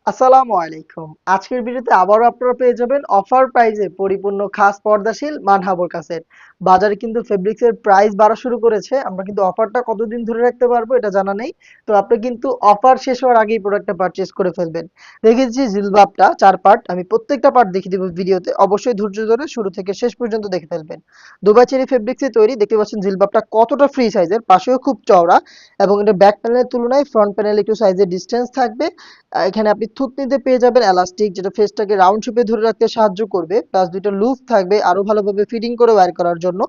আসসালামু আলাইকুম। আজকের ভিডিওতে আবারও আপনারা পেয়ে যাবেন অফার প্রাইজে পরিপূর্ণ খাস পর্দাশীল মানহাবর কাসেট। বাজারে কিন্তু ফেব্রিক্সের প্রাইস বাড়া শুরু করেছে। আমরা কিন্তু অফারটা কতদিন ধরে রাখতে পারবো এটা জানা নেই। তো আপনি কিন্তু অফার শেষ হওয়ার আগেই প্রোডাক্টটা পারচেজ করে ফেলবেন। দেখেছি জিলবাবটা ৪ পার্ট। আমি প্রত্যেকটা পার্ট দেখিয়ে দেব ভিডিওতে। অবশ্যই ধৈর্য ধরে শুরু থেকে শেষ পর্যন্ত দেখে ফেলবেন। দুবাই চেরি ফেব্রিক্সে তৈরি। দেখতে পাচ্ছেন জিলবাবটা কতটা ফ্রি সাইজের, পাশেও খুব চওড়া এবং এটা ব্যাক প্যানেলের তুলনায় ফ্রন্ট প্যানেলে একটু সাইজের ডিসটেন্স থাকবে। এখানে আপনি থুতনিতে পেয়ে যাবেন এলাস্টিক, যেটা ফেসটাকে রাউন্ড শেপে ধরে রাখতে সাহায্য করবে, প্লাস দুইটা লুপ থাকবে আরো ভালোভাবে ফিটিং করে ওয়্যার করার জন্য।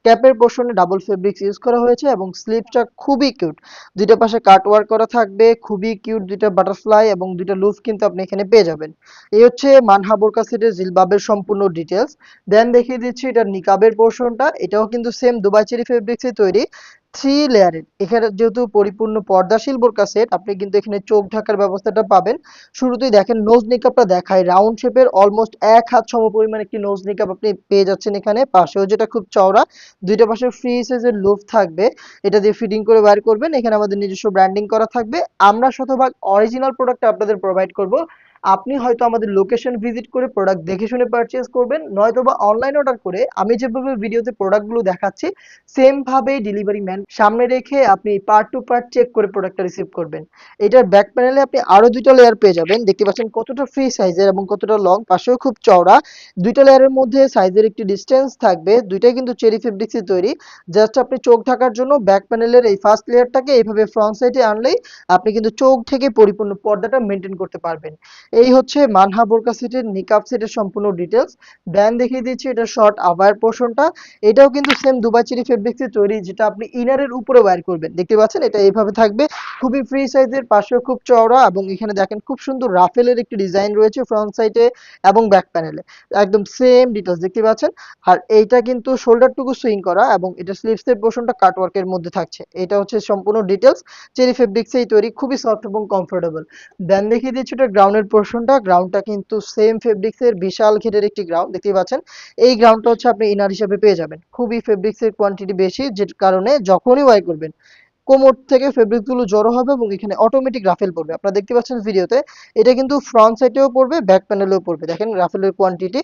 ক্যাপের পোর্শনে ডাবল ফেব্রিক্স ইউজ করা হয়েছে এবং স্লিভসটা খুবই কিউট। দুইটা পাশে কাট ওয়ার্ক করা থাকবে, খুবই কিউট দুইটা বাটারফ্লাই এবং দুইটা লুপ কিন্তু আপনি এখানে পেয়ে যাবেন। এই হচ্ছে মানহা বোরকা সেটের জিলবাবের সম্পূর্ণ ডিটেলস। দেন দেখিয়ে দিচ্ছি এটা নিকাবের পোর্শনটা। এটাও কিন্তু সেম দুবাই চেরি ফেব্রিক্সে তৈরি, 3 লেয়ারের। এখানে যেহেতু পরিপূর্ণ পর্দাশীল বোরকা সেট, আপনি কিন্তু এখানে চোখ ঢাকার ব্যবস্থাটা পাবেন। শুরুতেই দেখেন নোজ নিকাবটা দেখায়, রাউন্ড শেপের অলমোস্ট ১ হাত সমপরিমাণ একটি নোজ নিকাব আপনি পেয়ে যাচ্ছেন এখানে। পাশেও যেটা খুব চওড়া, দুইটা পাশে ফ্রি সাইজের লুপ থাকবে, এটা দিয়ে ফিটিং করে বের করবেন। এখানে আমাদের নিজস্ব ব্র্যান্ডিং করা থাকবে। আমরা শতভাগ অরিজিনাল প্রোডাক্ট আপনাদের প্রোভাইড করব। আপনি হয়তো আমাদের লোকেশন ভিজিট করে প্রোডাক্ট দেখে শুনে পারচেজ করবেন, নয়তোবা অনলাইন অর্ডার করে আমি যেভাবে ভিডিওতে প্রোডাক্টগুলো দেখাচ্ছি সেম ভাবে ডেলিভারি ম্যান সামনে রেখে আপনি পার্ট টু পার্ট চেক করে প্রোডাক্টটা রিসিভ করবেন। এটার ব্যাক প্যানেলে আপনি আরো দুইটা লেয়ার পেয়ে যাবেন। দেখতে পাচ্ছেন কতটা ফ্রি সাইজের এবং কতটা লং, পাশেও খুব চওড়া। দুইটা লেয়ারের মধ্যে সাইজের একটি ডিসটেন্স থাকবে। দুইটাই কিন্তু চেরি ফেব্রিক্সে তৈরি। জাস্ট আপনি চোখ ঢাকার জন্য ব্যাক প্যানেলের এই ফার্স্ট লেয়ারটাকে এইভাবে ফ্রন্ট সাইডে আনলেই আপনি কিন্তু চোখ থেকে পরিপূর্ণ পর্দাটা মেনটেন করতে পারবেন। এই হচ্ছে মানহা বোরকা সেটের নিকাব সেটের সম্পূর্ণ ডিটেলস। দেন দেখিয়ে দিচ্ছি এটা শর্ট আবায়ার পোর্শনটা। এটাও কিন্তু সেম দুবাই চেরি ফেব্রিক্সে তৈরি, যেটা আপনি ইনারের উপরে ওয়্যার করবেন। দেখতে পাচ্ছেন এটা এইভাবে থাকবে, খুবই ফ্রি সাইজের, পাশেও খুব চওড়া এবং এখানে দেখেন খুব সুন্দর রাফেলের একটি ডিজাইন রয়েছে ফ্রন্ট সাইডে এবং ব্যাক প্যানেলে। একদম সেম ডিটেলস দেখতে পাচ্ছেন। আর এইটা কিন্তু শোল্ডারটুকু সুইং করা এবং এটা স্লিভসের পোর্শনটা কাটওয়ার্কের মধ্যে থাকছে। এটা হচ্ছে সম্পূর্ণ ডিটেলস। চেরি ফেব্রিক্সেই তৈরি, খুবই সফট এবং কমফোর্টেবল। দেন দেখিয়ে দিচ্ছি এটা গ্রাউন্ডের পোর্শনটা। গ্রাউন্ডটা কিন্তু সেম ফেব্রিক্সের বিশাল ঘেরের একটি গ্রাউন্ড দেখতে পাচ্ছেন। এই গ্রাউন্ডটা হচ্ছে আপনি ইনার হিসেবে পেয়ে যাবেন। খুবই ফেব্রিক্সের কোয়ান্টিটি বেশি, যে কারণে যখনই ওয়াই করবেন কোমর থেকে ফেব্রিক গুলো জড়ো হবে এবং এখানে অটোমেটিক রাফেল পড়বে। আপনারা দেখতে পাচ্ছেন ভিডিওতে, এটা কিন্তু ফ্রন্ট সাইডেও পড়বে, ব্যাক প্যানেলেও পড়বে। দেখেন রাফেলের কোয়ান্টিটি।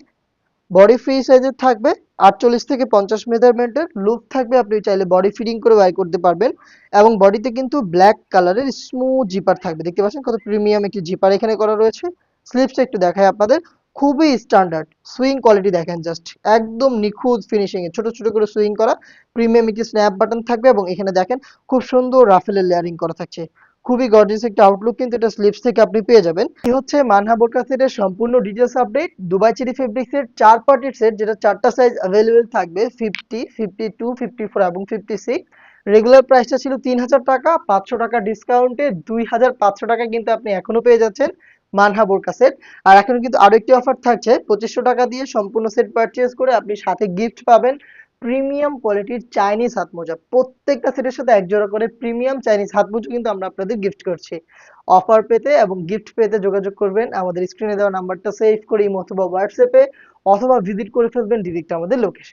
বডি ফ্রি সাইজের থাকবে, ৪৮ থেকে ৫০ মেজারমেন্টের লুপ থাকবে, আপনি চাইলে বডি ফিটিং করে বাই করতে পারবেন। এবং বডিতে কিন্তু ব্ল্যাক কালারের স্মুথ জিপার থাকবে। দেখতে পাচ্ছেন কত প্রিমিয়াম একটি জিপার এখানে করা রয়েছে। স্লিপসটা একটু দেখায় আপনাদের, খুবই স্ট্যান্ডার্ড সুইং কোয়ালিটি দেখেন, জাস্ট একদম নিখুঁত ফিনিশিং এ ছোট ছোট করে সুইং করা। প্রিমিয়াম একটি স্ন্যাপ বাটন থাকবে এবং এখানে দেখেন খুব সুন্দর রাফেলের লেয়ারিং করা থাকছে। খুবই গর্জিয়াস একটা আউটলুক কিন্তু এটা স্লিপস থেকে আপনি পেয়ে যাবেন। এই হচ্ছে মানহা বোরকা সেটের সম্পূর্ণ details update. Dubai cherry fabrics এর ৪ পার্টের সেট, যেটা ৪টা সাইজ अवेलेबल থাকবে, 50, 52, 54 এবং 56। রেগুলার প্রাইসটা ছিল ৩,০০০ টাকা, ৫০০ টাকা ডিসকাউন্টে ২,৫০০ টাকা কিন্তু আপনি এখনো পেয়ে যাচ্ছেন মানহা বোরকা সেট। আর এখন কিন্তু আরো একটি অফার থাকছে, ২৫০০ টাকা দিয়ে সম্পূর্ণ সেট পারচেজ করে আপনি সাথে গিফট পাবেন প্রিমিয়াম কোয়ালিটির চাইনিজ হাত মোজা। প্রত্যেকটা সেটের সাথে এক জোড়া করে প্রিমিয়াম চাইনিজ হাত মোজা কিন্তু আমরা আপনাদের গিফট করছি। অফার পেতে এবং গিফট পেতে যোগাযোগ করবেন আমাদের স্ক্রিনে দেওয়া নাম্বারটা সেভ করে ইমো অথবা হোয়াটসঅ্যাপে, অথবা ভিজিট করে ফেলবেন ডিরেক্ট আমাদের লোকেশন।